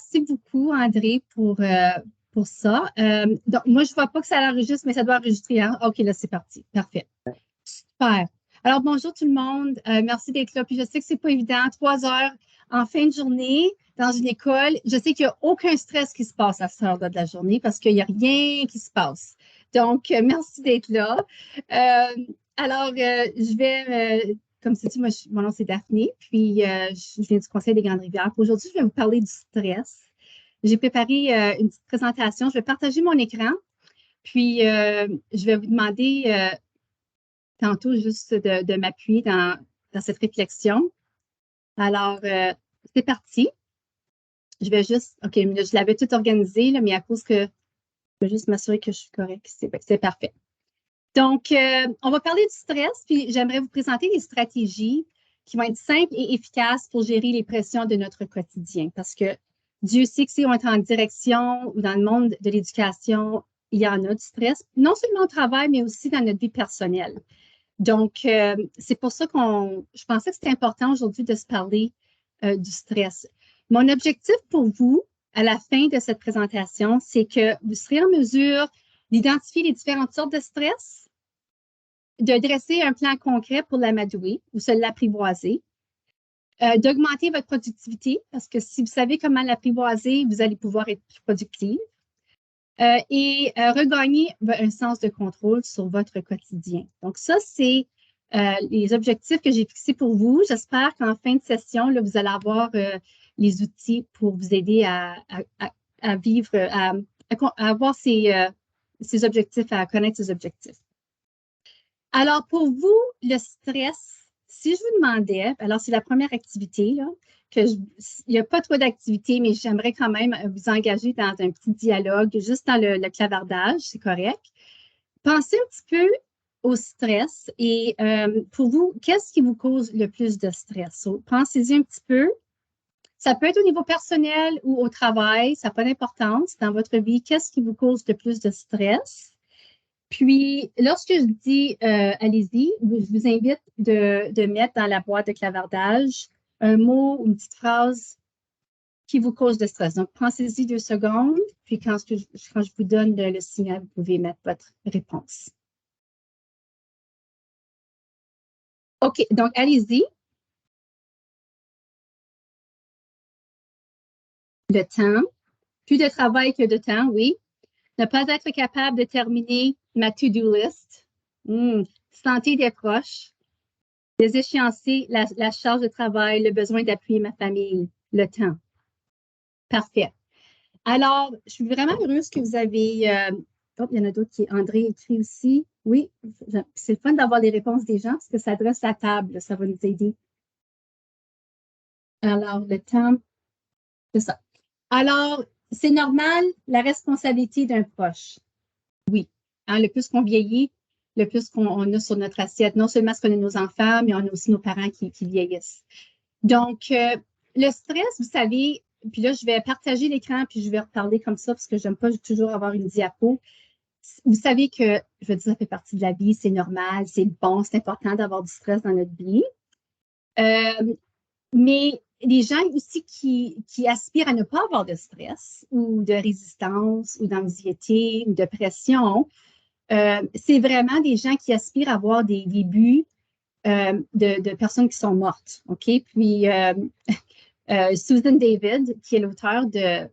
merci beaucoup, André, pour ça. Donc, moi, je ne vois pas que ça l'enregistre, mais ça doit enregistrer. Hein? OK, là, c'est parti. Parfait. Super. Alors, bonjour tout le monde. Merci d'être là. Puis, je sais que c'est pas évident. 3 heures en fin de journée dans une école. Je sais qu'il n'y a aucun stress qui se passe à cette heure-là de la journée parce qu'il n'y a rien qui se passe. Donc, merci d'être là. Alors, je vais, comme c'est dit, mon nom c'est Daphné, puis je viens du Conseil des Grandes-Rivières. Aujourd'hui, je vais vous parler du stress. J'ai préparé une petite présentation. Je vais partager mon écran, puis je vais vous demander tantôt juste de m'appuyer dans cette réflexion. Alors, c'est parti. Je vais juste, OK, je l'avais tout organisé, là, mais à cause que je vais juste m'assurer que je suis correcte. C'est parfait. Donc, on va parler du stress, puis j'aimerais vous présenter des stratégies qui vont être simples et efficaces pour gérer les pressions de notre quotidien. Parce que Dieu sait que si on est en direction ou dans le monde de l'éducation, il y en a du stress, non seulement au travail, mais aussi dans notre vie personnelle. Donc, c'est pour ça je pensais que c'était important aujourd'hui de se parler du stress. Mon objectif pour vous, à la fin de cette présentation, c'est que vous serez en mesure d'identifier les différentes sortes de stress, de dresser un plan concret pour l'amadouer ou se l'apprivoiser, d'augmenter votre productivité, parce que si vous savez comment l'apprivoiser, vous allez pouvoir être plus productif, et regagner un sens de contrôle sur votre quotidien. Donc, ça, c'est les objectifs que j'ai fixés pour vous. J'espère qu'en fin de session, là, vous allez avoir les outils pour vous aider à vivre, à avoir ces objectifs, à connaître ces objectifs. Alors, pour vous, le stress, si je vous demandais, alors c'est la première activité, là, il n'y a pas trop d'activités, mais j'aimerais quand même vous engager dans un petit dialogue, juste dans le clavardage, c'est correct. Pensez un petit peu au stress et pour vous, qu'est-ce qui vous cause le plus de stress? So, pensez-y un petit peu. Ça peut être au niveau personnel ou au travail, ça n'a pas d'importance. Dans votre vie, qu'est-ce qui vous cause le plus de stress? Puis, lorsque je dis allez-y, je vous invite de mettre dans la boîte de clavardage un mot ou une petite phrase qui vous cause de stress. Donc, pensez-y 2 secondes, puis quand je vous donne le signal, vous pouvez mettre votre réponse. OK, donc allez-y. Le temps. Plus de travail que de temps, oui. Ne pas être capable de terminer ma to-do list. Santé des proches. Les échéanciers, la charge de travail, le besoin d'appuyer ma famille, le temps. Parfait. Alors, je suis vraiment heureuse que vous avez... il y en a d'autres qui... André écrit aussi. Oui, c'est le fun d'avoir les réponses des gens parce que ça dresse la table. Ça va nous aider. Alors, le temps, c'est ça. Alors, c'est normal, la responsabilité d'un proche. Oui. Hein, le plus qu'on vieillit, le plus qu'on a sur notre assiette. Non seulement parce qu'on a nos enfants, mais on a aussi nos parents qui vieillissent. Donc, le stress, vous savez, puis là, je vais partager l'écran, puis je vais reparler comme ça parce que j'aime pas toujours avoir une diapo. Vous savez que, je veux dire, ça fait partie de la vie, c'est normal, c'est bon, c'est important d'avoir du stress dans notre vie. Mais les gens aussi qui aspirent à ne pas avoir de stress ou de résistance ou d'anxiété ou de pression, c'est vraiment des gens qui aspirent à avoir des buts de personnes qui sont mortes. OK? Puis, Susan David, qui est l'auteur de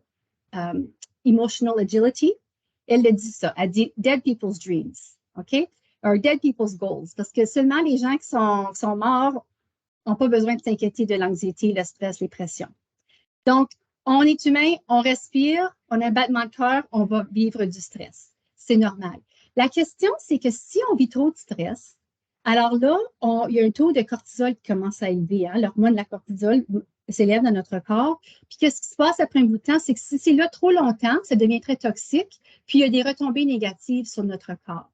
Emotional Agility, elle le dit ça. Elle dit Dead People's Dreams. OK? Or Dead People's Goals. Parce que seulement les gens qui sont morts n'ont pas besoin de s'inquiéter de l'anxiété, le stress, les pressions. Donc, on est humain, on respire, on a un battement de cœur, on va vivre du stress. C'est normal. La question, c'est que si on vit trop de stress, alors là, il y a un taux de cortisol qui commence à élever. Hein? L'hormone de la cortisol s'élève dans notre corps. Puis, qu'est-ce qui se passe après un bout de temps? C'est que si c'est là trop longtemps, ça devient très toxique. Puis, il y a des retombées négatives sur notre corps.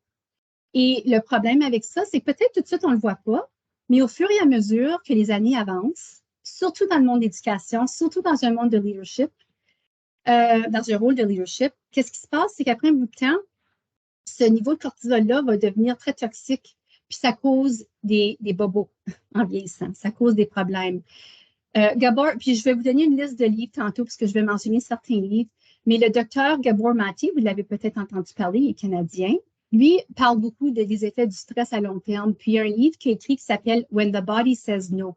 Et le problème avec ça, c'est que peut-être tout de suite, on ne le voit pas, mais au fur et à mesure que les années avancent, surtout dans le monde de l'éducation, surtout dans un monde de leadership, dans un rôle de leadership, qu'est-ce qui se passe? C'est qu'après un bout de temps, ce niveau de cortisol-là va devenir très toxique, puis ça cause des bobos en vieillissant, ça cause des problèmes. Gabor, puis je vais vous donner une liste de livres tantôt parce que je vais mentionner certains livres, mais le docteur Gabor Mate, vous l'avez peut-être entendu parler, il est canadien. Lui parle beaucoup des effets du stress à long terme. Puis il y a un livre qui est écrit qui s'appelle When the Body Says No.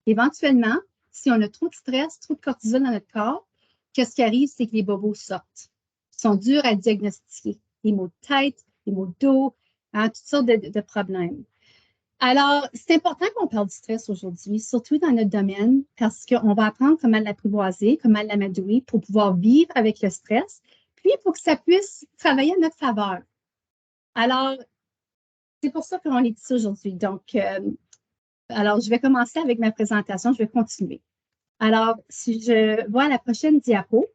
Éventuellement, si on a trop de stress, trop de cortisol dans notre corps, qu'est-ce qui arrive, c'est que les bobos sortent. Ils sont durs à diagnostiquer. Les maux de tête, les maux de dos, hein, toutes sortes de problèmes. Alors, c'est important qu'on parle du stress aujourd'hui, surtout dans notre domaine, parce qu'on va apprendre comment l'apprivoiser, comment l'amadouer pour pouvoir vivre avec le stress, puis pour que ça puisse travailler à notre faveur. Alors, c'est pour ça qu'on est ici aujourd'hui. Donc, alors, je vais commencer avec ma présentation, je vais continuer. Alors, si je vois la prochaine diapo,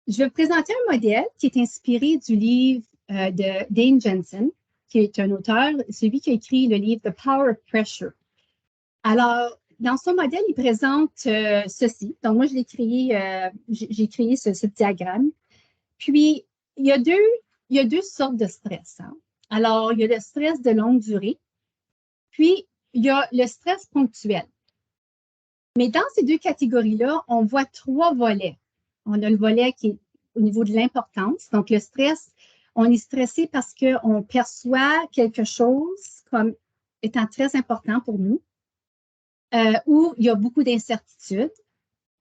je vais vous présenter un modèle qui est inspiré du livre de Dane Jensen, qui est un auteur, celui qui a écrit le livre The Power of Pressure. Alors, dans son modèle, il présente ceci. Donc, moi, j'ai créé ce diagramme. Puis, il y a deux sortes de stress. Hein. Alors, il y a le stress de longue durée, puis il y a le stress ponctuel. Mais dans ces deux catégories-là, on voit trois volets. On a le volet qui est au niveau de l'importance. Donc, le stress, on est stressé parce qu'on perçoit quelque chose comme étant très important pour nous, où il y a beaucoup d'incertitudes.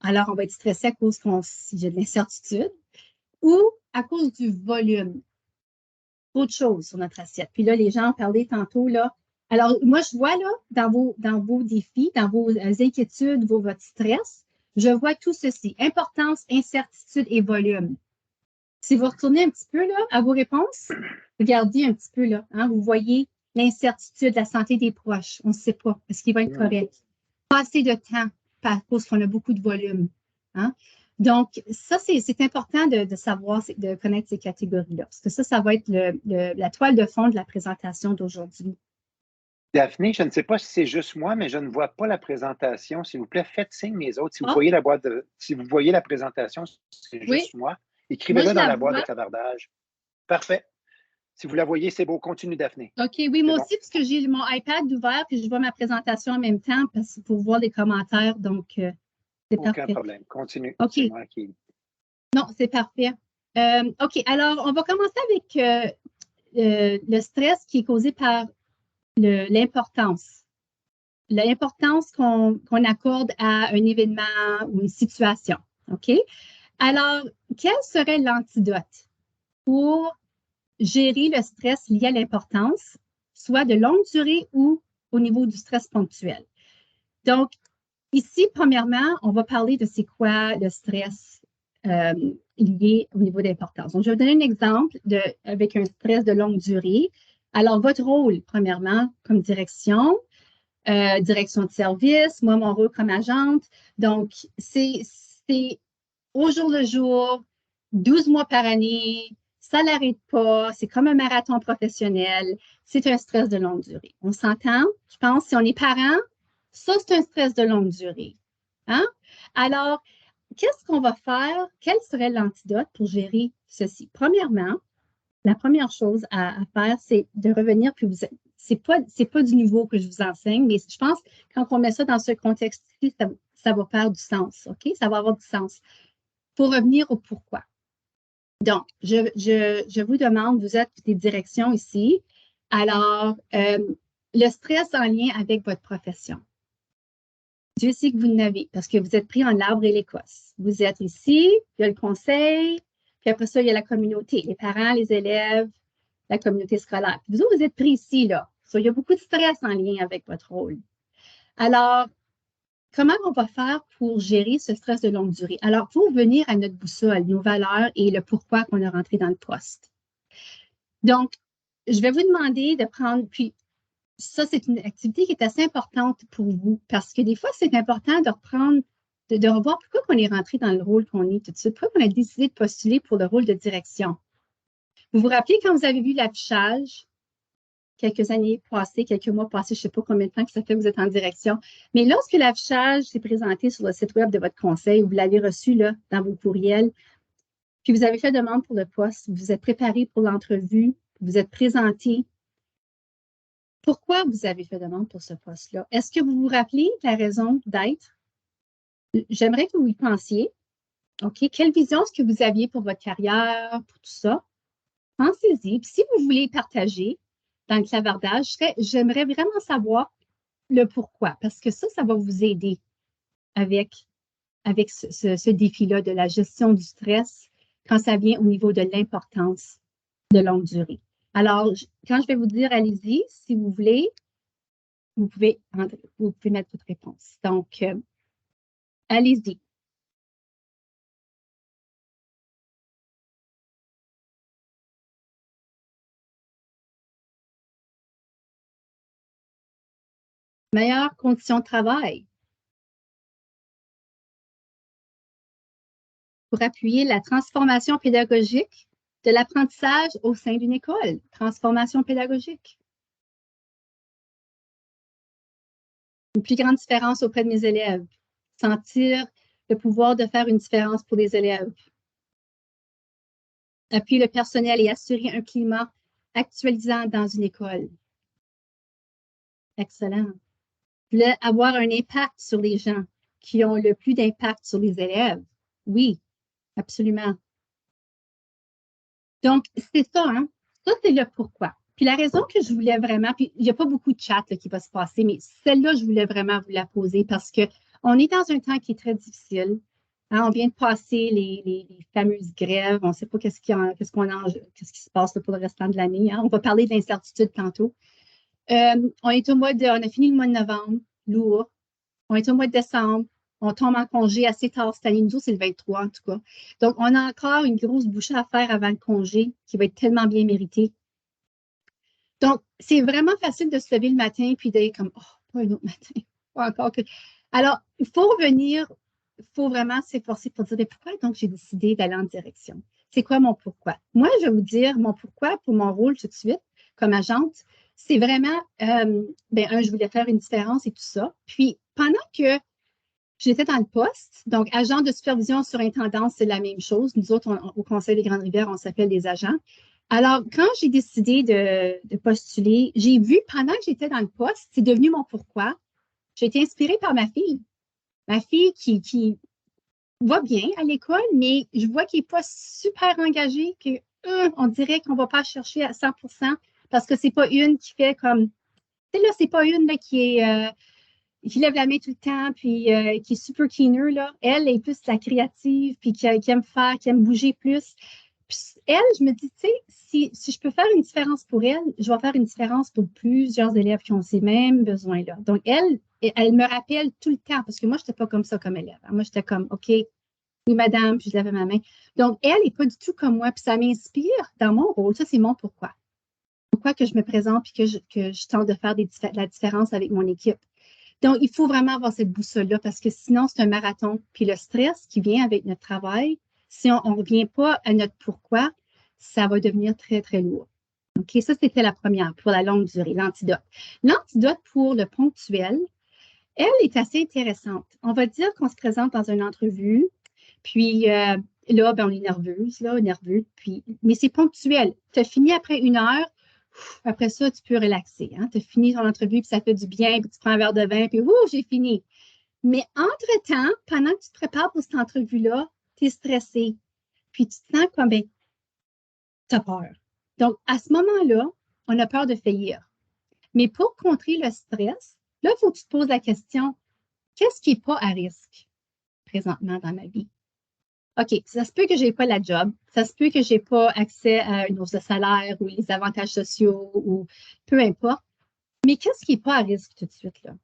Alors, on va être stressé à cause qu'il y a de l'incertitude ou à cause du volume. Autre chose sur notre assiette. Puis là, les gens ont parlé tantôt, là. Alors, moi, je vois, là, dans vos défis, dans vos inquiétudes, votre stress, je vois tout ceci. Importance, incertitude et volume. Si vous retournez un petit peu, là, à vos réponses, regardez un petit peu, là. Hein, vous voyez l'incertitude, la santé des proches. On ne sait pas. Est-ce qu'il va être correct? Pas assez de temps, à cause qu'on a beaucoup de volume. Hein? Donc, ça, c'est important de savoir, de connaître ces catégories-là, parce que ça va être la toile de fond de la présentation d'aujourd'hui. Daphné, je ne sais pas si c'est juste moi, mais je ne vois pas la présentation. S'il vous plaît, faites signe, les autres. Si vous voyez si vous voyez la présentation, c'est juste moi. Écrivez-le dans la boîte de clavardage. Parfait. Si vous la voyez, c'est beau. Continue, Daphné. OK, oui, moi aussi, parce que j'ai mon iPad ouvert, puis je vois ma présentation en même temps pour voir les commentaires, donc c'est parfait. Aucun problème. Continue. OK. C'est moi qui... Non, c'est parfait. OK, alors, on va commencer avec le stress qui est causé par l'importance. L'importance qu'on accorde à un événement ou une situation. OK? Alors, quel serait l'antidote pour gérer le stress lié à l'importance, soit de longue durée ou au niveau du stress ponctuel? Donc, ici, premièrement, on va parler de c'est quoi le stress lié au niveau d'importance. Donc, je vais vous donner un exemple avec un stress de longue durée. Alors, votre rôle, premièrement, comme direction de service, moi, mon rôle comme agente. Donc, c'est au jour le jour, 12 mois par année, ça n'arrête pas, c'est comme un marathon professionnel, c'est un stress de longue durée. On s'entend? Je pense, si on est parent, ça, c'est un stress de longue durée. Hein? Alors, qu'est-ce qu'on va faire? Quel serait l'antidote pour gérer ceci? Premièrement, la première chose à faire, c'est de revenir, puis c'est pas du nouveau que je vous enseigne, mais je pense que quand on met ça dans ce contexte-ci, ça va faire du sens, OK? Ça va avoir du sens. Pour revenir au pourquoi. Donc, je vous demande, vous êtes des directions ici, alors, le stress en lien avec votre profession. Dieu sait que vous n'avez, parce que vous êtes pris en arbre et l'Écosse. Vous êtes ici, il y a le conseil, puis après ça, il y a la communauté, les parents, les élèves, la communauté scolaire. Puis vous êtes pris ici, là. So, il y a beaucoup de stress en lien avec votre rôle. Alors, comment on va faire pour gérer ce stress de longue durée? Alors, pour venir à notre boussole, nos valeurs et le pourquoi qu'on est rentré dans le poste. Donc, je vais vous demander de prendre, puis ça, c'est une activité qui est assez importante pour vous parce que des fois, c'est important de reprendre, de revoir pourquoi on est rentré dans le rôle qu'on est tout de suite, pourquoi on a décidé de postuler pour le rôle de direction. Vous vous rappelez quand vous avez vu l'affichage, quelques années passées, quelques mois passés, je ne sais pas combien de temps que ça fait que vous êtes en direction, mais lorsque l'affichage s'est présenté sur le site web de votre conseil, vous l'avez reçu là, dans vos courriels, puis vous avez fait demande pour le poste, vous êtes préparé pour l'entrevue, vous êtes présenté. Pourquoi vous avez fait demande pour ce poste-là? Est-ce que vous vous rappelez de la raison d'être? j'aimerais que vous y pensiez. OK, quelle vision est-ce que vous aviez pour votre carrière, pour tout ça? Pensez-y. Puis si vous voulez partager dans le clavardage, j'aimerais vraiment savoir le pourquoi, parce que ça va vous aider avec ce défi-là de la gestion du stress quand ça vient au niveau de l'importance de longue durée. Alors, quand je vais vous dire allez-y, si vous voulez, vous pouvez mettre votre réponse. Donc, allez-y. Meilleures conditions de travail pour appuyer la transformation pédagogique de l'apprentissage au sein d'une école. Transformation pédagogique. Une plus grande différence auprès de mes élèves. Sentir le pouvoir de faire une différence pour les élèves. Appuyer le personnel et assurer un climat actualisant dans une école. Excellent. Avoir un impact sur les gens qui ont le plus d'impact sur les élèves. Oui, absolument. Donc, c'est ça, hein? Ça, c'est le pourquoi. Puis la raison que je voulais vraiment, puis il n'y a pas beaucoup de chat là, qui va se passer, mais celle-là, je voulais vraiment vous la poser parce qu'on est dans un temps qui est très difficile. Hein, on vient de passer les fameuses grèves. On ne sait pas qu'est-ce qui se passe là, pour le restant de l'année. Hein. On va parler de l'incertitude tantôt. On a fini le mois de novembre, lourd. On est au mois de décembre. On tombe en congé assez tard cette année. Nous, c'est le 23 en tout cas. Donc, on a encore une grosse bouchée à faire avant le congé qui va être tellement bien mérité. Donc, c'est vraiment facile de se lever le matin puis d'être comme, oh, pas un autre matin. Pas encore que. Alors, il faut revenir, il faut vraiment s'efforcer pour dire, mais pourquoi donc j'ai décidé d'aller en direction? C'est quoi mon pourquoi? Moi, je vais vous dire mon pourquoi pour mon rôle tout de suite comme agente. C'est vraiment, je voulais faire une différence et tout ça. Puis, pendant que j'étais dans le poste, donc agent de supervision sur intendance, c'est la même chose. Nous autres, au Conseil des Grandes-Rivières, on s'appelle des agents. Alors, quand j'ai décidé de postuler, j'ai vu pendant que j'étais dans le poste, c'est devenu mon pourquoi. J'ai été inspirée par ma fille. Ma fille qui va bien à l'école, mais je vois qu'elle n'est pas super engagée, on dirait qu'on ne va pas chercher à 100% parce que c'est pas une qui fait comme. Tu sais, là, c'est pas une là, qui lève la main tout le temps, puis qui est super keener, là. Elle est plus la créative, puis qui aime faire, qui aime bouger plus. Puis elle, je me dis, tu sais, si je peux faire une différence pour elle, je vais faire une différence pour plusieurs élèves qui ont ces mêmes besoins-là. Donc, elle me rappelle tout le temps, parce que moi, je n'étais pas comme ça comme élève. Moi, j'étais comme, OK, oui, madame, puis je lève ma main. Donc, elle n'est pas du tout comme moi, puis ça m'inspire dans mon rôle. Ça, c'est mon pourquoi. Pourquoi que je me présente, puis que je tente de faire la différence avec mon équipe. Donc, il faut vraiment avoir cette boussole-là parce que sinon, c'est un marathon. Puis le stress qui vient avec notre travail, si on ne revient pas à notre pourquoi, ça va devenir très, très lourd. OK, ça, c'était la première pour la longue durée, l'antidote. L'antidote pour le ponctuel, elle est assez intéressante. On va dire qu'on se présente dans une entrevue, puis là, on est nerveuse, là, nerveux, mais c'est ponctuel. Tu as fini après 1 heure, après ça, tu peux relaxer. Hein? Tu as fini ton entrevue, puis ça fait du bien, puis tu prends un verre de vin, puis j'ai fini. Mais entre-temps, pendant que tu te prépares pour cette entrevue-là, tu es stressé. Puis tu te sens comme, tu as peur. Donc, à ce moment-là, on a peur de faillir. Mais pour contrer le stress, là, il faut que tu te poses la question, qu'est-ce qui n'est pas à risque présentement dans ma vie? OK, ça se peut que je n'ai pas la job, ça se peut que je n'ai pas accès à une hausse de salaire ou les avantages sociaux ou peu importe. Mais qu'est-ce qui n'est pas à risque tout de suite, là?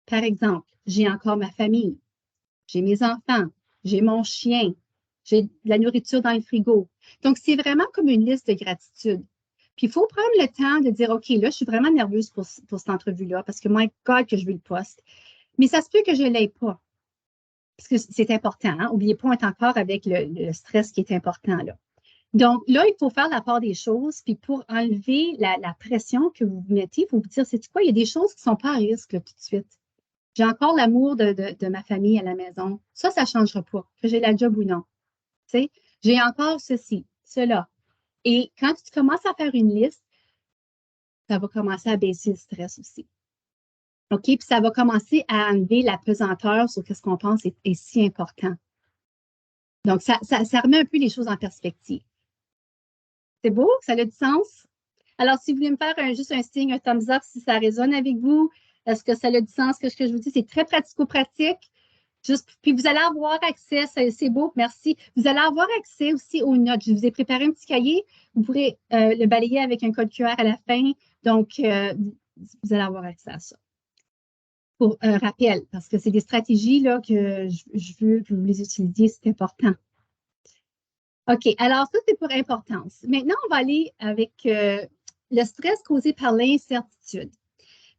Par exemple, j'ai encore ma famille, j'ai mes enfants, j'ai mon chien, j'ai de la nourriture dans le frigo. Donc, c'est vraiment comme une liste de gratitude. Puis, il faut prendre le temps de dire, OK, là, je suis vraiment nerveuse pour cette entrevue-là parce que moi, God, que je veux le poste. Mais ça se peut que je ne l'aie pas. Parce que c'est important. Hein? N'oubliez pas, on est encore avec le stress qui est important là. Donc là, il faut faire la part des choses. Puis pour enlever la pression que vous mettez, il faut vous dire, c'est quoi, il y a des choses qui ne sont pas à risque là, tout de suite. J'ai encore l'amour de ma famille à la maison. Ça ne changera pas, que j'ai la job ou non. Tu sais, j'ai encore ceci, cela. Et quand tu commences à faire une liste, ça va commencer à baisser le stress aussi. OK? Puis ça va commencer à enlever la pesanteur sur ce qu'on pense est si important. Donc, ça remet un peu les choses en perspective. C'est beau? Ça a du sens? Alors, si vous voulez me faire juste un signe, un thumbs up, si ça résonne avec vous, est-ce que ça a du sens? Ce que je vous dis, c'est très pratico-pratique. Puis vous allez avoir accès, c'est beau, merci. Vous allez avoir accès aussi aux notes. Je vous ai préparé un petit cahier. Vous pourrez le balayer avec un code QR à la fin. Donc, vous allez avoir accès à ça. Pour un rappel, parce que c'est des stratégies là, que je veux que vous les utilisiez, c'est important. OK, alors ça, c'est pour importance. Maintenant, on va aller avec le stress causé par l'incertitude.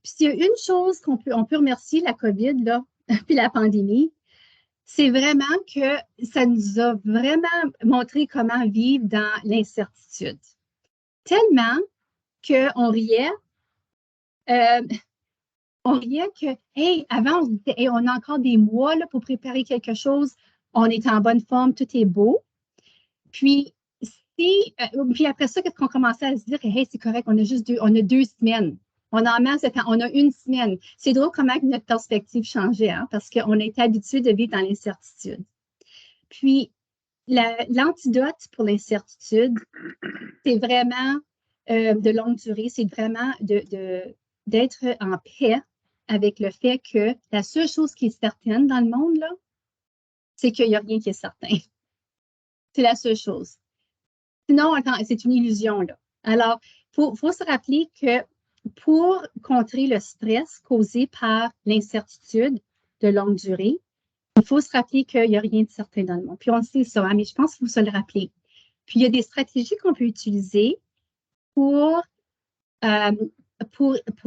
Puis s'il y a une chose on peut remercier la COVID, là, puis la pandémie, c'est vraiment que ça nous a vraiment montré comment vivre dans l'incertitude. Tellement qu'on riait, que, hey, avant, on se disait, hey, on a encore des mois là, pour préparer quelque chose, on est en bonne forme, tout est beau. Puis après ça, qu'est-ce qu'on commençait à se dire? Hey, c'est correct, on a 2 semaines. On a une semaine. C'est drôle comment notre perspective changeait, hein, parce qu'on était habitué de vivre dans l'incertitude. Puis, l'antidote pour l'incertitude, c'est vraiment de longue durée, c'est vraiment d'être en paix avec le fait que la seule chose qui est certaine dans le monde, là, c'est qu'il n'y a rien qui est certain. C'est la seule chose. Sinon, c'est une illusion, là. Alors, il faut se rappeler que pour contrer le stress causé par l'incertitude de longue durée, il faut se rappeler qu'il n'y a rien de certain dans le monde. Puis on sait ça, hein, mais je pense qu'il faut se le rappeler. Puis il y a des stratégies qu'on peut utiliser pour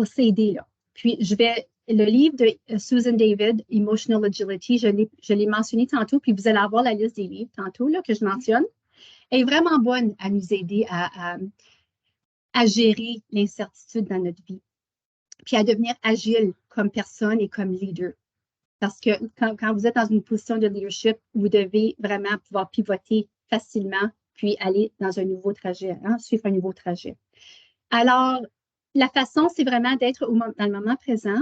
s'aider, là. Puis le livre de Susan David, Emotional Agility, je l'ai mentionné tantôt, puis vous allez avoir la liste des livres tantôt là, que je mentionne, est vraiment bonne à nous aider à gérer l'incertitude dans notre vie, puis à devenir agile comme personne et comme leader. Parce que quand vous êtes dans une position de leadership, vous devez vraiment pouvoir pivoter facilement, puis aller dans un nouveau trajet, hein, suivre un nouveau trajet. Alors, la façon, c'est vraiment d'être dans le moment présent,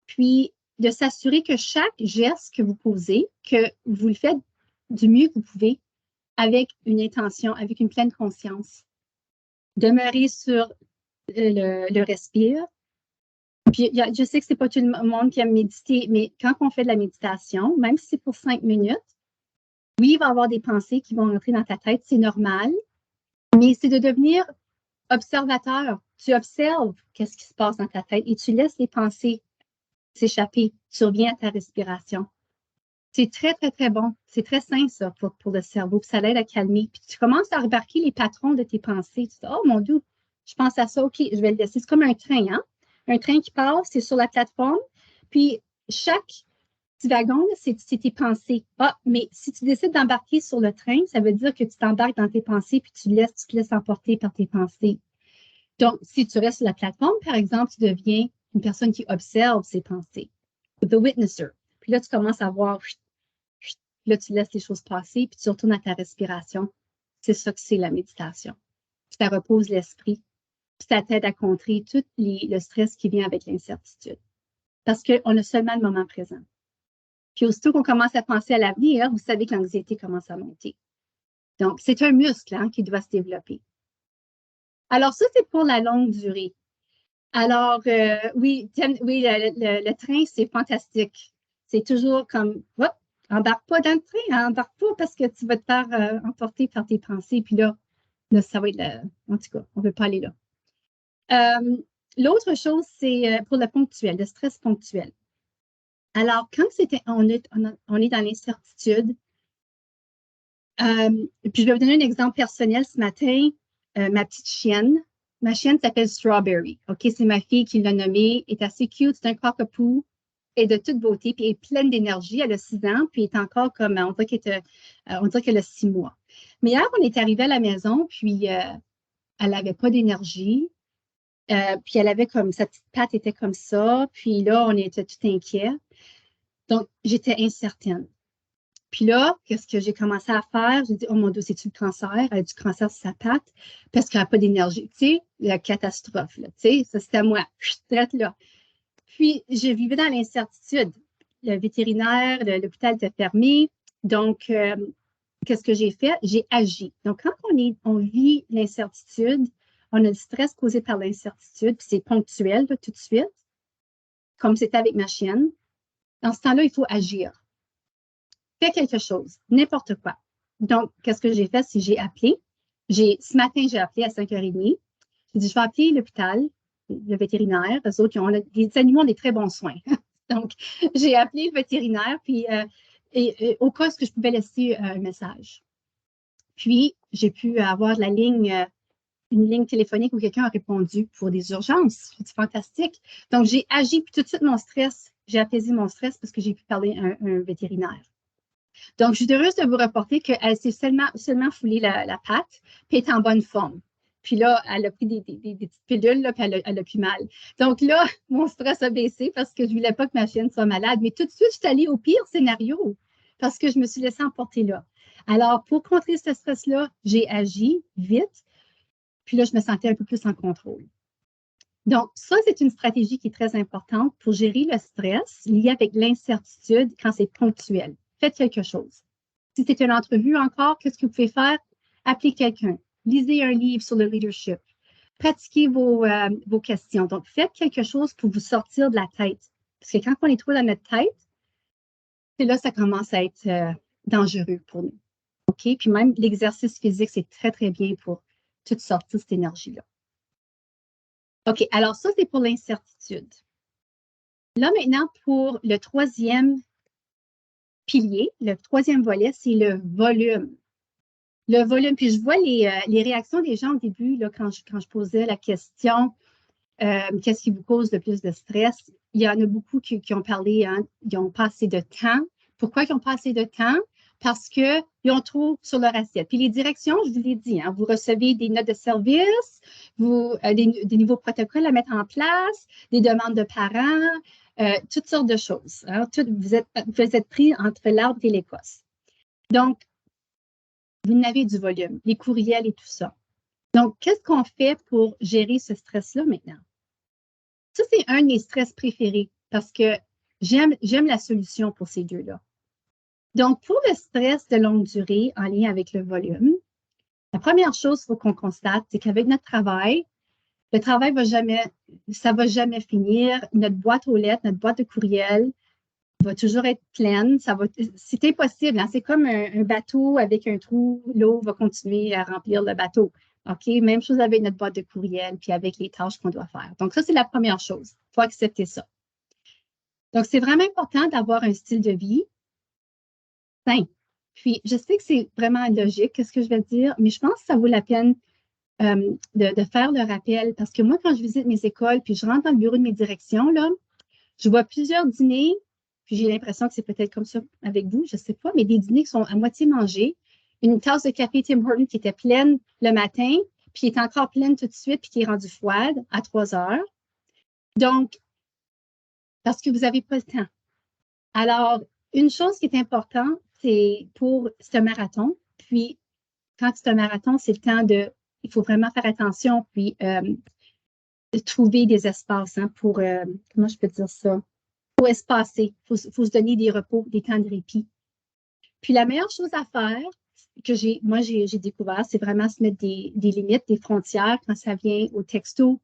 puis de s'assurer que chaque geste que vous posez, que vous le faites du mieux que vous pouvez, avec une intention, avec une pleine conscience. Demeurer sur le respire. Puis, je sais que ce n'est pas tout le monde qui aime méditer, mais quand on fait de la méditation, même si c'est pour 5 minutes, oui, il va y avoir des pensées qui vont entrer dans ta tête, c'est normal, mais c'est de devenir observateur. Tu observes qu'est-ce qui se passe dans ta tête et tu laisses les pensées s'échapper. Tu reviens à ta respiration. C'est très, très, très bon. C'est très sain, ça, pour le cerveau. Puis ça l'aide à calmer. Puis tu commences à remarquer les patrons de tes pensées. Tu dis, oh mon Dieu, je pense à ça, OK, je vais le laisser. C'est comme un train, hein? Un train qui passe, c'est sur la plateforme. Puis chaque petit wagon, c'est tes pensées. Ah, mais si tu décides d'embarquer sur le train, ça veut dire que tu t'embarques dans tes pensées puis tu te laisses emporter par tes pensées. Donc, si tu restes sur la plateforme, par exemple, tu deviens une personne qui observe ses pensées. The witnesser. Puis là, tu commences à voir, là, tu laisses les choses passer, puis tu retournes à ta respiration. C'est ça que c'est la méditation. Puis ça repose l'esprit, puis ça t'aide à contrer tout le stress qui vient avec l'incertitude. Parce qu'on a seulement le moment présent. Puis aussitôt qu'on commence à penser à l'avenir, vous savez que l'anxiété commence à monter. Donc, c'est un muscle hein, qui doit se développer. Alors, ça, c'est pour la longue durée. Alors, oui, le train, c'est fantastique. C'est toujours comme, hop, embarque pas dans le train, hein, embarque pas parce que tu vas te faire emporter par tes pensées. Puis là ça va être, en tout cas, on ne veut pas aller là. L'autre chose, c'est pour le ponctuel, le stress ponctuel. Alors, quand on est dans l'incertitude, puis je vais vous donner un exemple personnel ce matin. Ma petite chienne, ma chienne s'appelle Strawberry. OK, c'est ma fille qui l'a nommée. Elle est assez cute, c'est un cockapoo. Elle est de toute beauté, puis elle est pleine d'énergie. Elle a 6 ans, puis elle est encore comme, on dirait qu'elle a 6 mois. Mais hier, on est arrivé à la maison, puis elle n'avait pas d'énergie. Puis elle avait comme, sa petite patte était comme ça. Puis là, on était tout inquiets. Donc, j'étais incertaine. Puis là, qu'est-ce que j'ai commencé à faire? J'ai dit, oh mon Dieu, c'est-tu le cancer? Elle a du cancer sur sa patte parce qu'elle n'a pas d'énergie. Tu sais, la catastrophe, là. Tu sais, ça, c'était à moi. Je suis là. Puis, je vivais dans l'incertitude. Le vétérinaire, l'hôpital était fermé. Donc, qu'est-ce que j'ai fait? J'ai agi. Donc, quand on vit l'incertitude, on a le stress causé par l'incertitude, puis c'est ponctuel là, tout de suite, comme c'était avec ma chienne. Dans ce temps-là, il faut agir. Fais quelque chose, n'importe quoi. Donc, qu'est-ce que j'ai fait? C'est j'ai appelé. Ce matin, j'ai appelé à 5h30. J'ai dit, je vais appeler l'hôpital, le vétérinaire. Eux autres, les animaux ont des très bons soins. Donc, j'ai appelé le vétérinaire, puis au cas où je pouvais laisser un message. Puis, j'ai pu avoir une ligne téléphonique où quelqu'un a répondu pour des urgences. C'est fantastique. Donc, j'ai agi, puis tout de suite, j'ai apaisé mon stress parce que j'ai pu parler à un vétérinaire. Donc, je suis heureuse de vous reporter qu'elle s'est seulement foulée la patte, puis elle est en bonne forme. Puis là, elle a pris des petites pilules, là, puis elle a plus mal. Donc là, mon stress a baissé parce que je ne voulais pas que ma chienne soit malade. Mais tout de suite, je suis allée au pire scénario parce que je me suis laissée emporter là. Alors, pour contrer ce stress-là, j'ai agi vite. Puis là, je me sentais un peu plus en contrôle. Donc, ça, c'est une stratégie qui est très importante pour gérer le stress lié avec l'incertitude quand c'est ponctuel. Faites quelque chose. Si c'est une entrevue encore, qu'est-ce que vous pouvez faire? Appelez quelqu'un. Lisez un livre sur le leadership. Pratiquez vos questions. Donc, faites quelque chose pour vous sortir de la tête. Parce que quand on est trop dans notre tête, c'est là que ça commence à être dangereux pour nous. OK? Puis même l'exercice physique, c'est très, très bien pour tout sortir cette énergie-là. OK, alors ça, c'est pour l'incertitude. Là, maintenant, pour le troisième pilier, le troisième volet, c'est le volume. Le volume, puis je vois les réactions des gens au début, là, quand je posais la question, qu'est-ce qui vous cause le plus de stress? Il y en a beaucoup qui ont parlé, hein, ils n'ont pas assez de temps. Pourquoi ils n'ont pas assez de temps? Parce qu'ils ont trop sur leur assiette. Puis les directions, je vous l'ai dit, hein, vous recevez des notes de service, des nouveaux protocoles à mettre en place, des demandes de parents, toutes sortes de choses. Hein. Vous êtes pris entre l'arbre et l'écosse. Donc, vous n'avez du volume, les courriels et tout ça. Donc, qu'est-ce qu'on fait pour gérer ce stress-là maintenant? Ça, c'est un de mes stress préférés parce que j'aime la solution pour ces deux-là. Donc, pour le stress de longue durée en lien avec le volume, la première chose qu'il faut qu'on constate, c'est qu'avec notre travail, le travail va jamais finir. Notre boîte aux lettres, notre boîte de courriel va toujours être pleine. C'est impossible. Hein? C'est comme un bateau avec un trou. L'eau va continuer à remplir le bateau. OK? Même chose avec notre boîte de courriel puis avec les tâches qu'on doit faire. Donc, ça, c'est la première chose. Il faut accepter ça. Donc, c'est vraiment important d'avoir un style de vie sain. Puis, je sais que c'est vraiment logique, ce que je vais dire, mais je pense que ça vaut la peine de faire le rappel parce que moi, quand je visite mes écoles puis je rentre dans le bureau de mes directions, là, je vois plusieurs dîners, puis j'ai l'impression que c'est peut-être comme ça avec vous, je ne sais pas, mais des dîners qui sont à moitié mangés. Une tasse de café Tim Hortons qui était pleine le matin, puis qui est encore pleine tout de suite, puis qui est rendue froide à 3 heures. Donc, parce que vous n'avez pas le temps. Alors, une chose qui est importante, c'est pour ce marathon, puis quand c'est un marathon, c'est le temps il faut vraiment faire attention, puis trouver des espaces hein, pour, comment je peux dire ça? Faut espacer, il faut se donner des repos, des temps de répit. Puis la meilleure chose à faire, que j'ai découvert, c'est vraiment se mettre des limites, des frontières quand ça vient au texto,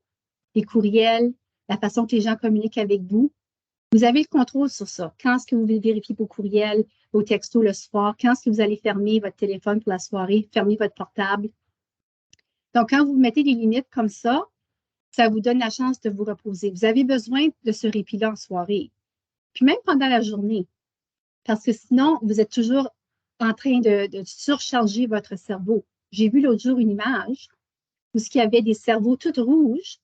les courriels, la façon que les gens communiquent avec vous. Vous avez le contrôle sur ça. Quand est-ce que vous voulez vérifier vos courriels, vos textos le soir? Quand est-ce que vous allez fermer votre téléphone pour la soirée, fermer votre portable? Donc, quand vous mettez des limites comme ça vous donne la chance de vous reposer. Vous avez besoin de ce répit-là en soirée. Puis même pendant la journée. Parce que sinon, vous êtes toujours en train de surcharger votre cerveau. J'ai vu l'autre jour une image où il y avait des cerveaux tout rouges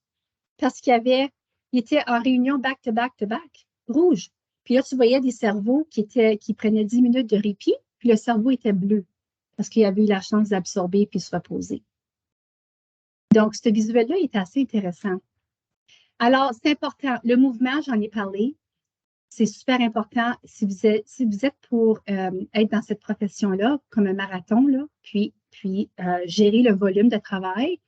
parce qu'ils étaient en réunion back-to-back-to-back, rouge. Puis là, tu voyais des cerveaux qui prenaient 10 minutes de répit, puis le cerveau était bleu parce qu'il avait eu la chance d'absorber puis se reposer. Donc, ce visuel-là est assez intéressant. Alors, c'est important. Le mouvement, j'en ai parlé. C'est super important si vous êtes pour être dans cette profession-là, comme un marathon, là, puis gérer le volume de travail.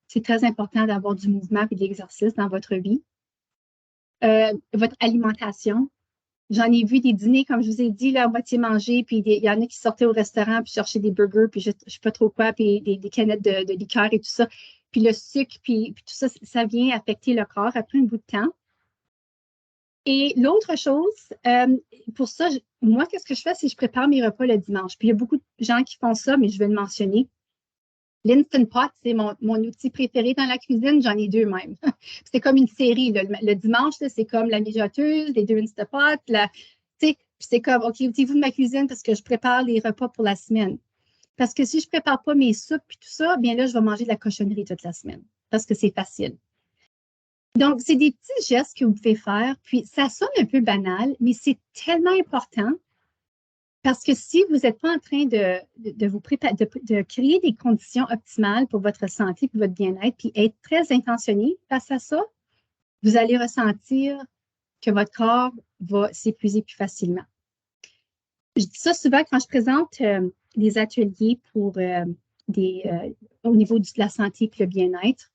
C'est très important d'avoir du mouvement et de l'exercice dans votre vie. votre alimentation. J'en ai vu des dîners, comme je vous ai dit, là, à moitié mangés, puis il y en a qui sortaient au restaurant, puis cherchaient des burgers, puis je ne sais pas trop quoi, puis des canettes de liqueur et tout ça. Puis le sucre, puis tout ça, ça vient affecter le corps après un bout de temps. Et l'autre chose, pour ça, moi, qu'est-ce que je fais, c'est que je prépare mes repas le dimanche. Puis il y a beaucoup de gens qui font ça, mais je vais le mentionner. L'Instant Pot, c'est mon outil préféré dans la cuisine. J'en ai deux même. C'est comme une série. Le dimanche, c'est comme la mijoteuse, les deux Instant Pot. C'est comme, OK, outil-vous de ma cuisine parce que je prépare les repas pour la semaine. Parce que si je ne prépare pas mes soupes et tout ça, bien là, je vais manger de la cochonnerie toute la semaine parce que c'est facile. Donc, c'est des petits gestes que vous pouvez faire. Puis, ça sonne un peu banal, mais c'est tellement important parce que si vous n'êtes pas en train de vous préparer, de créer des conditions optimales pour votre santé et votre bien-être, puis être très intentionné face à ça, vous allez ressentir que votre corps va s'épuiser plus facilement. Je dis ça souvent quand je présente des ateliers pour au niveau de la santé et le bien-être.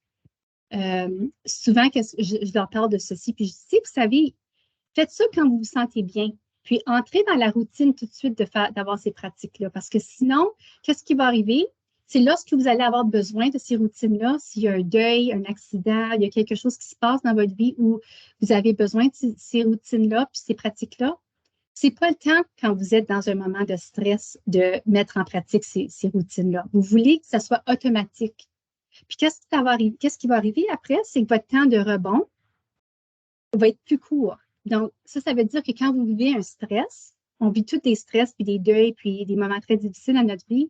Souvent, je leur parle de ceci, puis je dis, vous savez, faites ça quand vous vous sentez bien, puis entrez dans la routine tout de suite d'avoir ces pratiques-là, parce que sinon, qu'est-ce qui va arriver? C'est lorsque vous allez avoir besoin de ces routines-là, s'il y a un deuil, un accident, il y a quelque chose qui se passe dans votre vie où vous avez besoin de ces routines-là, puis ces pratiques-là, c'est pas le temps quand vous êtes dans un moment de stress de mettre en pratique ces routines-là. Vous voulez que ça soit automatique. Puis qu'est-ce qui va arriver après? C'est que votre temps de rebond va être plus court. Donc, ça veut dire que quand vous vivez un stress, on vit tous des stress, puis des deuils, puis des moments très difficiles dans notre vie.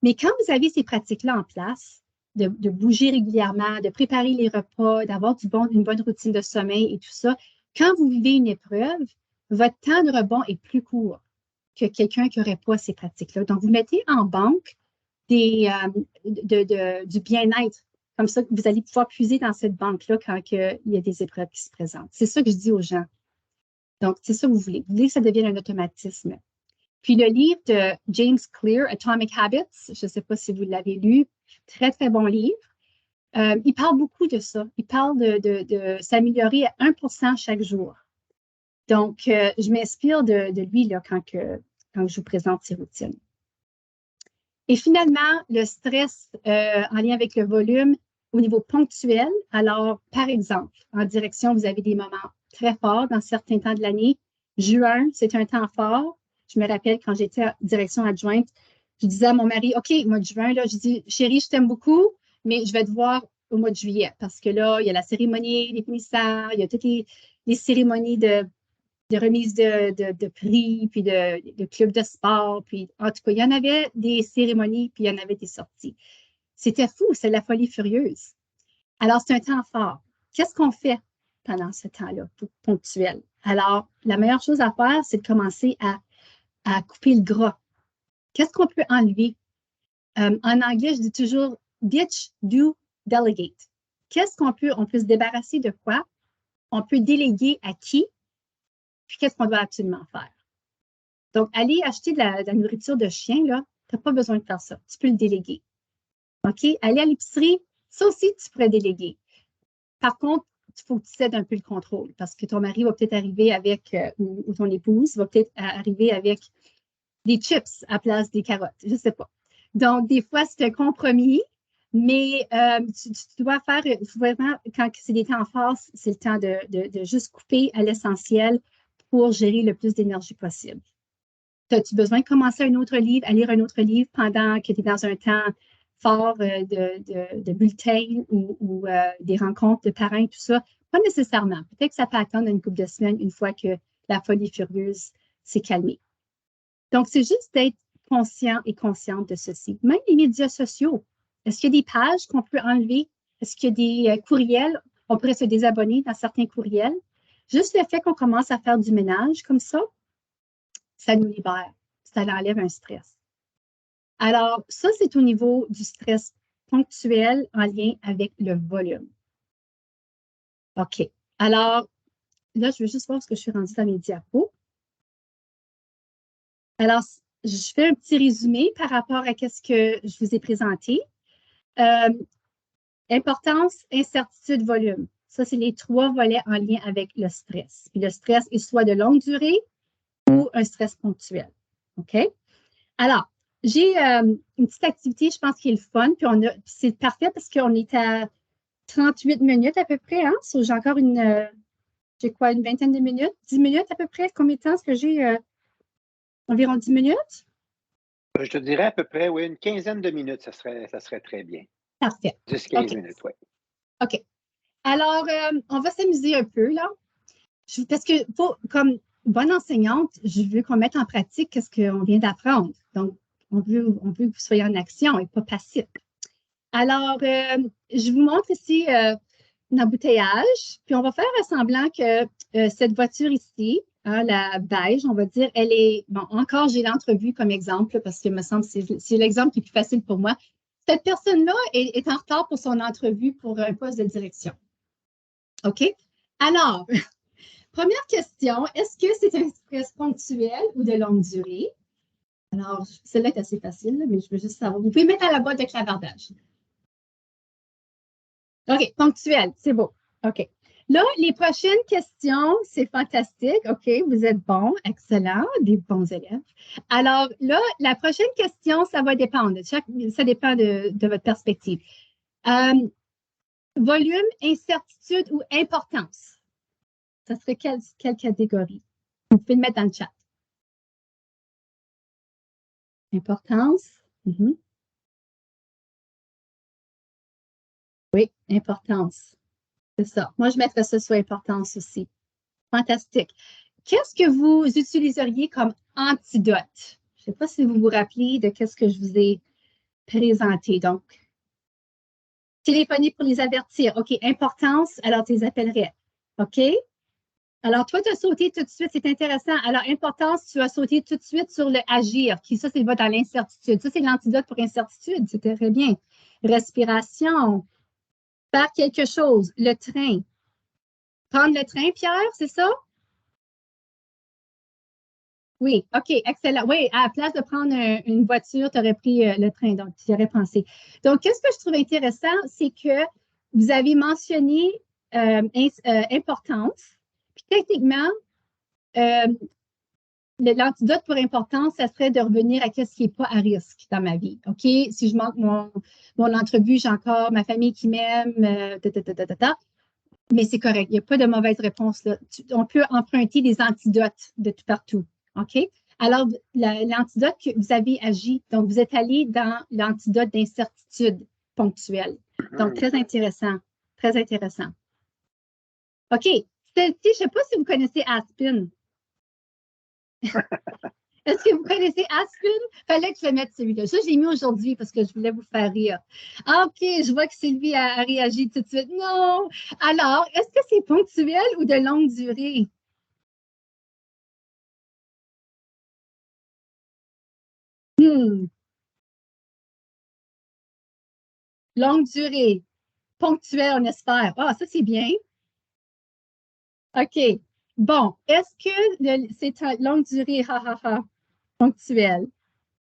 Mais quand vous avez ces pratiques-là en place, de bouger régulièrement, de préparer les repas, d'avoir une bonne routine de sommeil et tout ça, quand vous vivez une épreuve, votre temps de rebond est plus court que quelqu'un qui n'aurait pas ces pratiques-là. Donc, vous mettez en banque du bien-être. Comme ça, vous allez pouvoir puiser dans cette banque-là quand il y a des épreuves qui se présentent. C'est ça que je dis aux gens. Donc, c'est ça que vous voulez. Vous voulez que ça devienne un automatisme. Puis le livre de James Clear, Atomic Habits, je ne sais pas si vous l'avez lu, très, très bon livre. Il parle beaucoup de ça. Il parle de s'améliorer à 1% chaque jour. Donc, je m'inspire de lui là, quand je vous présente ces routines. Et finalement, le stress en lien avec le volume au niveau ponctuel. Alors, par exemple, en direction, vous avez des moments très forts dans certains temps de l'année. Juin, c'est un temps fort. Je me rappelle quand j'étais en direction adjointe, je disais à mon mari, OK, mois de juin, là, je dis, chérie, je t'aime beaucoup, mais je vais te voir au mois de juillet parce que là, il y a la cérémonie des finissants, il y a toutes les cérémonies de remise de prix, puis de clubs de sport. Puis, en tout cas, il y en avait des cérémonies, puis il y en avait des sorties. C'était fou, c'est la folie furieuse. Alors, c'est un temps fort. Qu'est-ce qu'on fait pendant ce temps-là, ponctuel? Alors, la meilleure chose à faire, c'est de commencer à couper le gras. Qu'est-ce qu'on peut enlever? En anglais, je dis toujours ditch, do, delegate. Qu'est-ce qu'on peut se débarrasser de quoi? On peut déléguer à qui? Puis qu'est-ce qu'on doit absolument faire? Donc, aller acheter de la nourriture de chien, là, tu n'as pas besoin de faire ça. Tu peux le déléguer. OK? Aller à l'épicerie, ça aussi, tu pourrais déléguer. Par contre, il faut que tu cèdes un peu le contrôle parce que ton mari va peut-être arriver avec, ou ton épouse va peut-être arriver avec des chips à place des carottes. Je ne sais pas. Donc, des fois, c'est un compromis, mais tu dois faire, vraiment, quand c'est des temps forts, c'est le temps de juste couper à l'essentiel pour gérer le plus d'énergie possible. As-tu besoin de commencer un autre livre, à lire un autre livre pendant que tu es dans un temps fort de bulletins ou des rencontres de parents, tout ça? Pas nécessairement. Peut-être que ça peut attendre une couple de semaines une fois que la folie furieuse s'est calmée. Donc, c'est juste d'être conscient et consciente de ceci. Même les médias sociaux. Est-ce qu'il y a des pages qu'on peut enlever? Est-ce qu'il y a des courriels? On pourrait se désabonner dans certains courriels. Juste le fait qu'on commence à faire du ménage comme ça nous libère. Ça enlève un stress. Alors, ça, c'est au niveau du stress ponctuel en lien avec le volume. OK. Alors, là, je veux juste voir ce que je suis rendue dans mes diapos. Alors, je fais un petit résumé par rapport à ce que je vous ai présenté. Importance, incertitude, volume. Ça, c'est les 3 volets en lien avec le stress. Puis le stress est soit de longue durée ou un stress ponctuel. OK? Alors, j'ai une petite activité, je pense, qui est le fun. Puis c'est parfait parce qu'on est à 38 minutes à peu près. Hein? So, j'ai encore j'ai quoi, une vingtaine de minutes? 10 minutes à peu près? Combien de temps est-ce que j'ai? Environ 10 minutes? Je te dirais à peu près, oui, une quinzaine de minutes, ça serait très bien. Parfait. 10-15 OK. minutes, oui. OK. Alors, on va s'amuser un peu, là. Parce que, comme bonne enseignante, je veux qu'on mette en pratique ce qu'on vient d'apprendre. Donc, on veut que vous soyez en action et pas passif. Alors, je vous montre ici un embouteillage, puis on va faire semblant que cette voiture ici, hein, la beige, on va dire, elle est, bon, encore j'ai l'entrevue comme exemple, parce que me semble que c'est l'exemple qui est plus facile pour moi. Cette personne-là est en retard pour son entrevue pour un poste de direction. OK? Alors, première question, est-ce que c'est un stress ponctuel ou de longue durée? Alors, celle-là est assez facile, mais je veux juste savoir. Vous pouvez mettre à la boîte de clavardage. OK, ponctuel, c'est beau. OK. Là, les prochaines questions, c'est fantastique. OK, vous êtes bons, excellent, des bons élèves. Alors là, la prochaine question, ça va dépendre. Ça dépend de votre perspective. Volume, incertitude ou importance? Ça serait quelle catégorie? Vous pouvez le mettre dans le chat. Importance. Oui, importance. C'est ça. Moi, je mettrais ça sur importance aussi. Fantastique. Qu'est-ce que vous utiliseriez comme antidote? Je ne sais pas si vous vous rappelez de ce que je vous ai présenté. Donc, téléphoner pour les avertir. OK, importance, alors tu les appellerais. OK? Alors, toi, tu as sauté tout de suite, c'est intéressant. Alors, importance, tu as sauté tout de suite sur le agir, qui, ça, c'est va dans l'incertitude. Ça, c'est l'antidote pour incertitude. C'est très bien. Respiration, faire quelque chose, le train. Prendre le train, Pierre, c'est ça? Oui, OK, excellent. Oui, à la place de prendre une voiture, tu aurais pris le train, donc tu y aurais pensé. Donc, qu'est-ce que je trouve intéressant, c'est que vous avez mentionné importance. Puis techniquement, l'antidote pour importance, ça serait de revenir à ce qui n'est pas à risque dans ma vie. OK? Si je manque mon entrevue, j'ai encore ma famille qui m'aime, mais c'est correct. Il n'y a pas de mauvaise réponse là. On peut emprunter des antidotes de tout partout. OK? Alors, l'antidote que vous avez agi, donc vous êtes allé dans l'antidote d'incertitude ponctuelle. Donc, très intéressant. Très intéressant. OK. Celle-ci, je ne sais pas si vous connaissez Aspen. Est-ce que vous connaissez Aspen? Fallait que je le mette celui-là. Ça, j'ai mis aujourd'hui parce que je voulais vous faire rire. OK, je vois que Sylvie a réagi tout de suite. Non! Alors, est-ce que c'est ponctuel ou de longue durée? Longue durée. Ponctuel, on espère. Ah, ça, c'est bien. OK. Bon, est-ce que c'est une longue durée, ponctuel?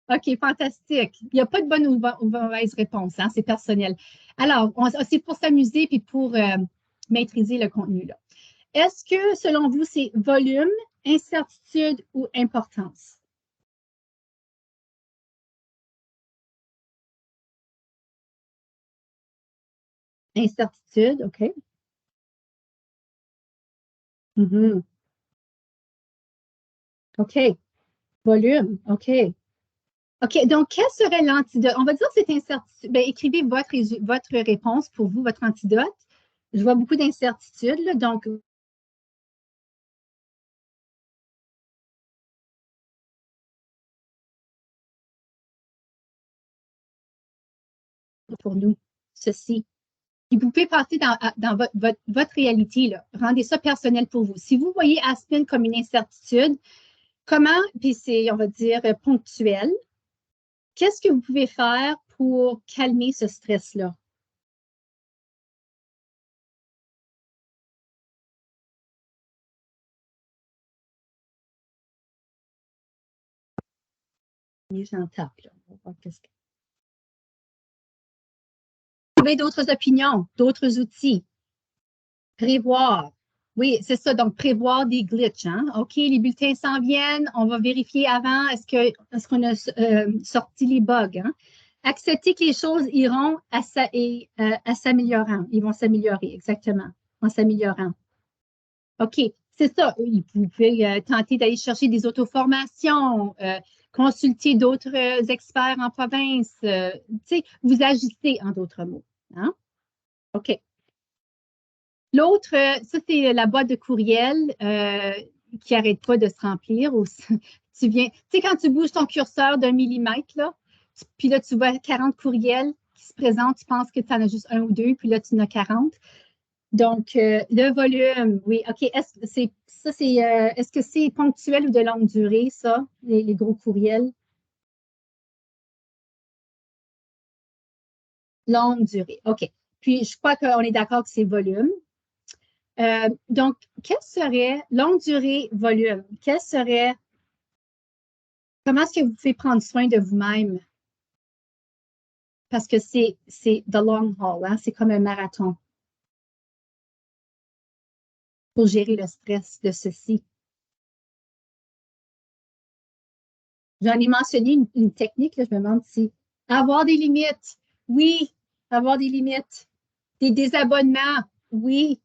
OK, fantastique. Il n'y a pas de bonne ou mauvaise réponse, hein? C'est personnel. Alors, c'est pour s'amuser puis pour maîtriser le contenu, là. Est-ce que, selon vous, c'est volume, incertitude ou importance? Incertitude, OK. OK. Volume, OK. OK, donc quel serait l'antidote? On va dire que c'est incertitude. Bien, écrivez votre réponse pour vous, votre antidote. Je vois beaucoup d'incertitudes, donc pour nous, ceci. Et vous pouvez passer dans votre réalité, là. Rendez ça personnel pour vous. Si vous voyez Aspen comme une incertitude, comment, puis c'est, on va dire, ponctuel, qu'est-ce que vous pouvez faire pour calmer ce stress-là? J'en tape, là. On va voir qu'est-ce que... Vous avez d'autres opinions, d'autres outils? Prévoir. Oui, c'est ça. Donc, prévoir des glitches. Hein? OK, les bulletins s'en viennent. On va vérifier avant. Est-ce qu'on a sorti les bugs? Hein? Accepter que les choses iront à s'améliorant. Ils vont s'améliorer, exactement, en s'améliorant. OK, c'est ça. Vous pouvez tenter d'aller chercher des auto-formations, consulter d'autres experts en province. Vous agissez en d'autres mots. Hein? OK. L'autre, ça, c'est la boîte de courriel qui n'arrête pas de se remplir. Tu viens, tu sais, quand tu bouges ton curseur d'un millimètre, là, puis là, tu vois 40 courriels qui se présentent, tu penses que tu en as juste un ou deux, puis là, tu en as 40. Donc, le volume, oui, OK. Est-ce que c'est ponctuel ou de longue durée, ça, les gros courriels? Longue durée, OK. Puis, je crois qu'on est d'accord que c'est volume. Donc, quelle serait longue durée, volume? Comment est-ce que vous pouvez prendre soin de vous-même? Parce que c'est the long haul, hein? C'est comme un marathon pour gérer le stress de ceci. J'en ai mentionné une technique, là, je me demande si avoir des limites. Oui, avoir des limites. Des désabonnements. Oui,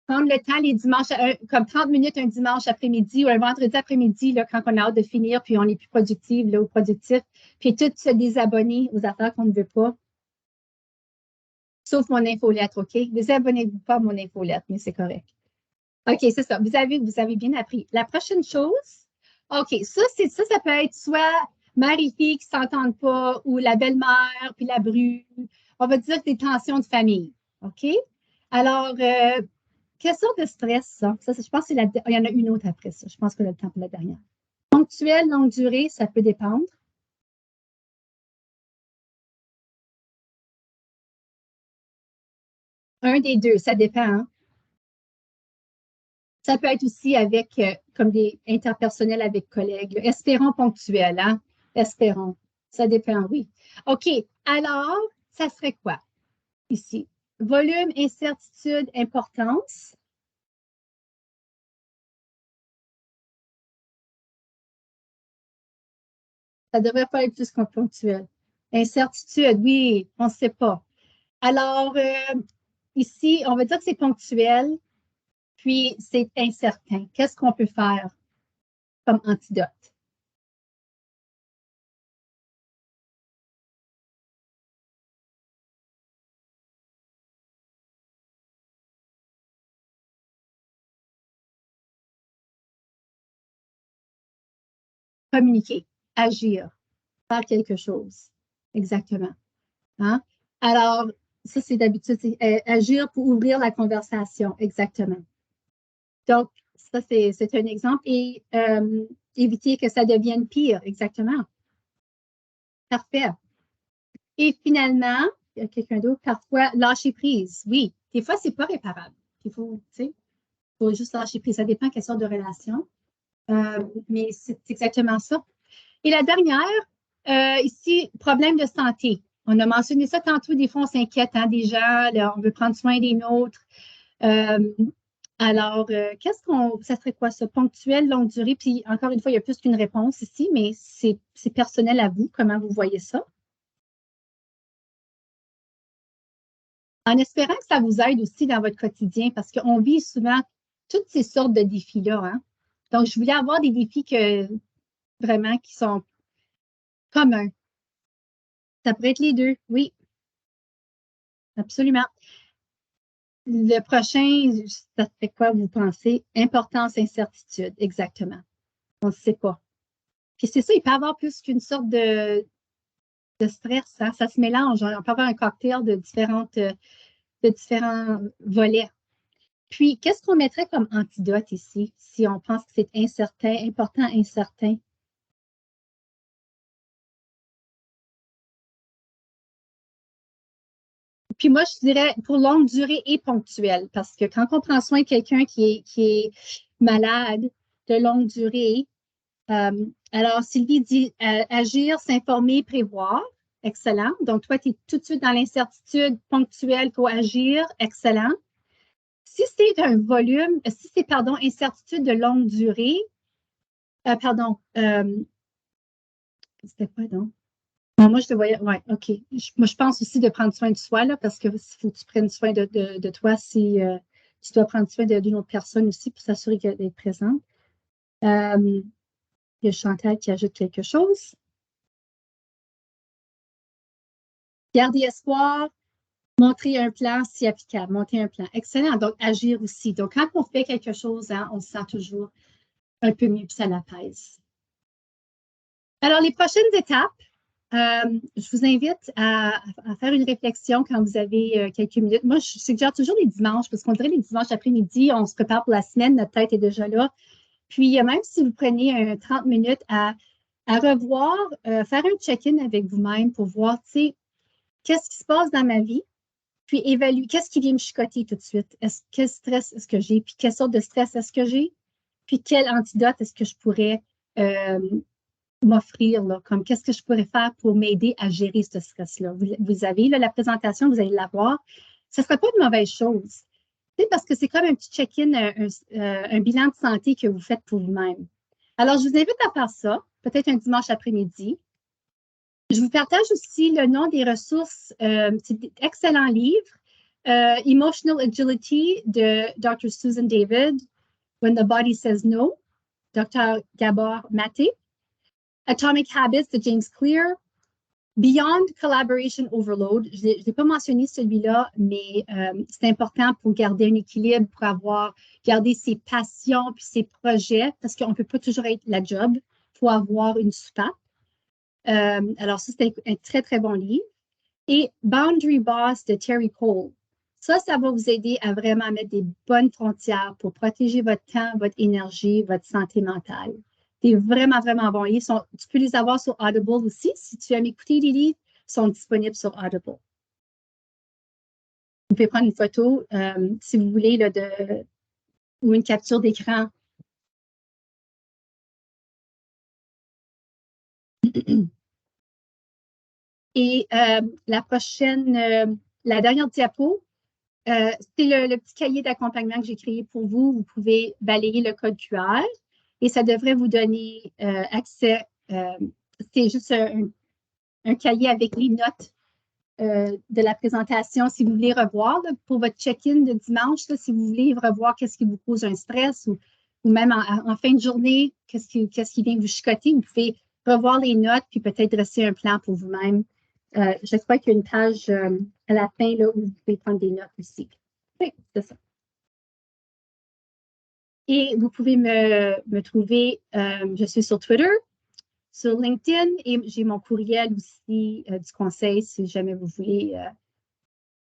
prendre le temps les dimanches, comme 30 minutes un dimanche après-midi ou un vendredi après-midi, là, quand on a hâte de finir, puis on est plus productif là, ou productif, puis tout se désabonner aux affaires qu'on ne veut pas. Sauf mon infolettre, OK? Désabonnez-vous pas à mon infolettre, mais c'est correct. OK, c'est ça. Vous avez bien appris. La prochaine chose, OK, ça peut être soit mère et fille qui ne s'entendent pas ou la belle-mère puis la bru. On va dire des tensions de famille. OK? Alors, quelle sorte de stress, ça? Je pense qu'il y en a une autre après ça. Je pense qu'on a le temps pour la dernière. Ponctuel, longue durée, ça peut dépendre. Un des deux, ça dépend. Hein? Ça peut être aussi avec, comme des interpersonnels avec collègues. Espérons ponctuel, hein? Espérons. Ça dépend, oui. OK. Alors, ça serait quoi ici? Volume, incertitude, importance. Ça ne devrait pas être plus qu'un ponctuel. Incertitude, oui, on ne sait pas. Alors, ici, on va dire que c'est ponctuel, puis c'est incertain. Qu'est-ce qu'on peut faire comme antidote? Communiquer, agir, faire quelque chose. Exactement. Hein? Alors, ça, c'est d'habitude, c'est agir pour ouvrir la conversation. Exactement. Donc, ça, c'est un exemple. Et éviter que ça devienne pire. Exactement. Parfait. Et finalement, il y a quelqu'un d'autre, parfois, lâcher prise. Oui, des fois, c'est pas réparable. Il faut, tu sais, faut juste lâcher prise. Ça dépend quelle sorte de relation. Mais c'est exactement ça. Et la dernière, ici, problème de santé. On a mentionné ça tantôt, des fois, on s'inquiète hein, des gens, là, on veut prendre soin des nôtres. Alors, ça serait quoi ça? Ponctuel, longue durée, puis encore une fois, il y a plus qu'une réponse ici, mais c'est personnel à vous, comment vous voyez ça? En espérant que ça vous aide aussi dans votre quotidien, parce qu'on vit souvent toutes ces sortes de défis-là. Hein? Donc, je voulais avoir des défis vraiment qui sont communs. Ça pourrait être les deux, oui, absolument. Le prochain, ça fait quoi, vous pensez? Importance, incertitude, exactement. On ne sait pas. Puis c'est ça, il peut y avoir plus qu'une sorte de stress. Hein? Ça se mélange. On peut avoir un cocktail de différents volets. Puis, qu'est-ce qu'on mettrait comme antidote ici, si on pense que c'est incertain, important, incertain? Puis moi, je dirais pour longue durée et ponctuelle, parce que quand on prend soin de quelqu'un qui est malade de longue durée, alors Sylvie dit agir, s'informer, prévoir. Excellent. Donc, toi, tu es tout de suite dans l'incertitude ponctuelle pour agir. Excellent. si c'est un volume, si c'est, pardon, incertitude de longue durée, c'était quoi donc? Bon, moi, je te voyais, ouais, OK. Moi, je pense aussi de prendre soin de soi, là, parce que faut que tu prennes soin de toi si tu dois prendre soin d'une autre personne aussi pour s'assurer qu'elle est présente. Il y a Chantal qui ajoute quelque chose. Garder espoir, montrer un plan si applicable, monter un plan. Excellent. Donc, agir aussi. Donc, quand on fait quelque chose, hein, on se sent toujours un peu mieux, puis ça l'apaise. Alors, les prochaines étapes, je vous invite à faire une réflexion quand vous avez quelques minutes. Moi, je suggère toujours les dimanches, parce qu'on dirait les dimanches après-midi, on se prépare pour la semaine, notre tête est déjà là. Puis, même si vous prenez 30 minutes à revoir, faire un check-in avec vous-même pour voir, tu sais, qu'est-ce qui se passe dans ma vie, puis évaluer qu'est-ce qui vient me chicoter tout de suite. Quel stress est-ce que j'ai, puis quelle sorte de stress est-ce que j'ai, puis quel antidote est-ce que je pourrais m'offrir, là, comme qu'est-ce que je pourrais faire pour m'aider à gérer ce stress-là. Vous avez là, la présentation, vous allez la voir. Ce ne serait pas une mauvaise chose. Parce que c'est comme un petit check-in, un bilan de santé que vous faites pour vous-même. Alors, je vous invite à faire ça, peut-être un dimanche après-midi. Je vous partage aussi le nom des ressources. C'est d'excellents livres. Emotional Agility de Dr. Susan David, When the Body Says No, Dr. Gabor Maté, Atomic Habits de James Clear, Beyond Collaboration Overload. Je ne l'ai pas mentionné celui-là, mais c'est important pour garder un équilibre, pour garder ses passions puis ses projets, parce qu'on ne peut pas toujours être la job. Il faut avoir une soupape. Alors, ça, c'est un très, très bon livre. Et Boundary Boss de Terry Cole. Ça va vous aider à vraiment mettre des bonnes frontières pour protéger votre temps, votre énergie, votre santé mentale. C'est vraiment, vraiment bon. Tu peux les avoir sur Audible aussi. Si tu aimes écouter les livres, ils sont disponibles sur Audible. Vous pouvez prendre une photo, si vous voulez, là, ou une capture d'écran. Et la dernière diapo, c'est le petit cahier d'accompagnement que j'ai créé pour vous. Vous pouvez balayer le code QR et ça devrait vous donner accès. C'est juste un cahier avec les notes de la présentation. Si vous voulez revoir pour votre check-in de dimanche, là, si vous voulez revoir qu'est-ce qui vous cause un stress ou même en fin de journée, qu'est-ce qui vient vous chicoter, vous pouvez revoir les notes puis peut-être dresser un plan pour vous-même. J'espère qu'il y a une page à la fin là, où vous pouvez prendre des notes aussi. Oui, c'est ça. Et vous pouvez me trouver, je suis sur Twitter, sur LinkedIn et j'ai mon courriel aussi du conseil si jamais vous voulez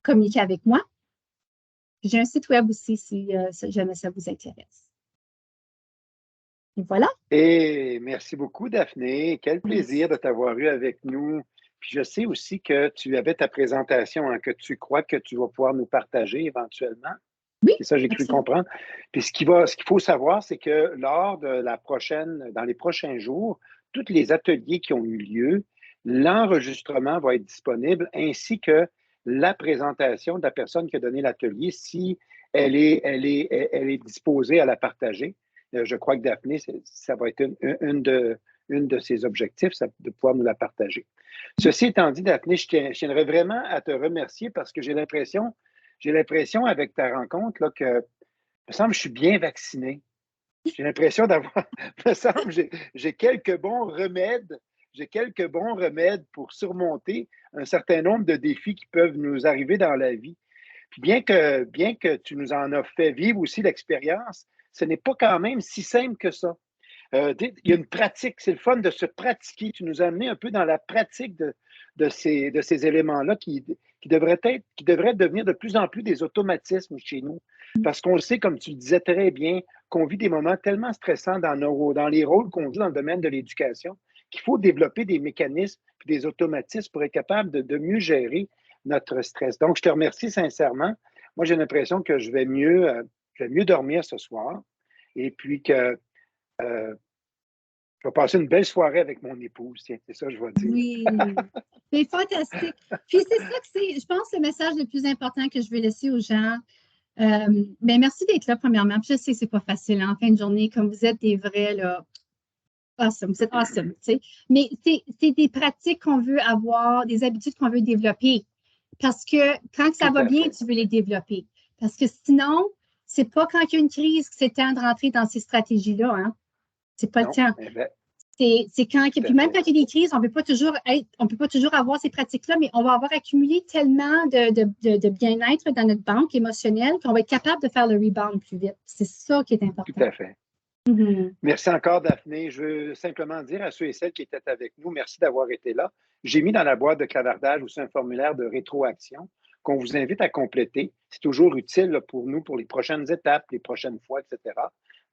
communiquer avec moi. J'ai un site web aussi si jamais ça vous intéresse. Et voilà. Et merci beaucoup, Daphné. Quel plaisir de t'avoir eu avec nous. Puis je sais aussi que tu avais ta présentation, hein, que tu crois que tu vas pouvoir nous partager éventuellement. Oui. C'est ça, j'ai cru comprendre. Puis ce qu'il faut savoir, c'est que dans les prochains jours, tous les ateliers qui ont eu lieu, l'enregistrement va être disponible, ainsi que la présentation de la personne qui a donné l'atelier, si elle est disposée à la partager. Je crois que Daphné, ça va être une de ses objectifs, de pouvoir nous la partager. Ceci étant dit, Daphné, je tiendrais vraiment à te remercier parce que j'ai l'impression avec ta rencontre là, que, il me semble que je suis bien vacciné. J'ai l'impression il me semble j'ai quelques bons remèdes. J'ai quelques bons remèdes pour surmonter un certain nombre de défis qui peuvent nous arriver dans la vie. Puis bien que tu nous en as fait vivre aussi l'expérience, ce n'est pas quand même si simple que ça. Il y a une pratique, c'est le fun de se pratiquer. Tu nous as amené un peu dans la pratique de ces éléments-là qui devraient devenir de plus en plus des automatismes chez nous. Parce qu'on le sait, comme tu le disais très bien, qu'on vit des moments tellement stressants dans les rôles qu'on joue dans le domaine de l'éducation, qu'il faut développer des mécanismes et des automatismes pour être capable de mieux gérer notre stress. Donc, je te remercie sincèrement. Moi, j'ai l'impression que je vais mieux dormir ce soir et puis que je vais passer une belle soirée avec mon épouse, tiens, c'est ça que je vais dire. Oui, c'est fantastique. Puis c'est ça que je pense, le message le plus important que je veux laisser aux gens. Mais merci d'être là, premièrement. Puis je sais que c'est pas facile, hein, en fin de journée, comme vous êtes des vrais, là, awesome, vous êtes awesome, tu sais. Mais c'est des pratiques qu'on veut avoir, des habitudes qu'on veut développer. Parce que quand ça va bien, tu veux les développer. Parce que sinon, c'est pas quand il y a une crise que c'est temps de rentrer dans ces stratégies-là, hein. C'est pas le temps. C'est quand, puis même quand il y a des crises, on peut pas toujours avoir ces pratiques-là, mais on va avoir accumulé tellement de bien-être dans notre banque émotionnelle qu'on va être capable de faire le rebound plus vite. C'est ça qui est important. Tout à fait. Merci encore, Daphné. Je veux simplement dire à ceux et celles qui étaient avec nous, merci d'avoir été là. J'ai mis dans la boîte de clavardage aussi un formulaire de rétroaction qu'on vous invite à compléter. C'est toujours utile là, pour nous, pour les prochaines étapes, les prochaines fois, etc.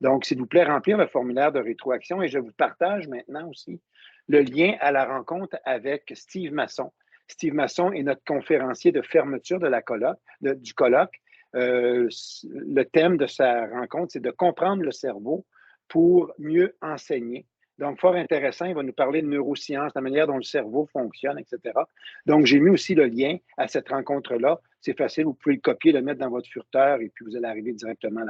Donc, s'il vous plaît, remplir le formulaire de rétroaction et je vous partage maintenant aussi le lien à la rencontre avec Steve Masson. Steve Masson est notre conférencier de fermeture de la du colloque. Le thème de sa rencontre, c'est de comprendre le cerveau pour mieux enseigner. Donc, fort intéressant, il va nous parler de neurosciences, la manière dont le cerveau fonctionne, etc. Donc, j'ai mis aussi le lien à cette rencontre-là. C'est facile, vous pouvez le copier, le mettre dans votre furteur et puis vous allez arriver directement là-bas.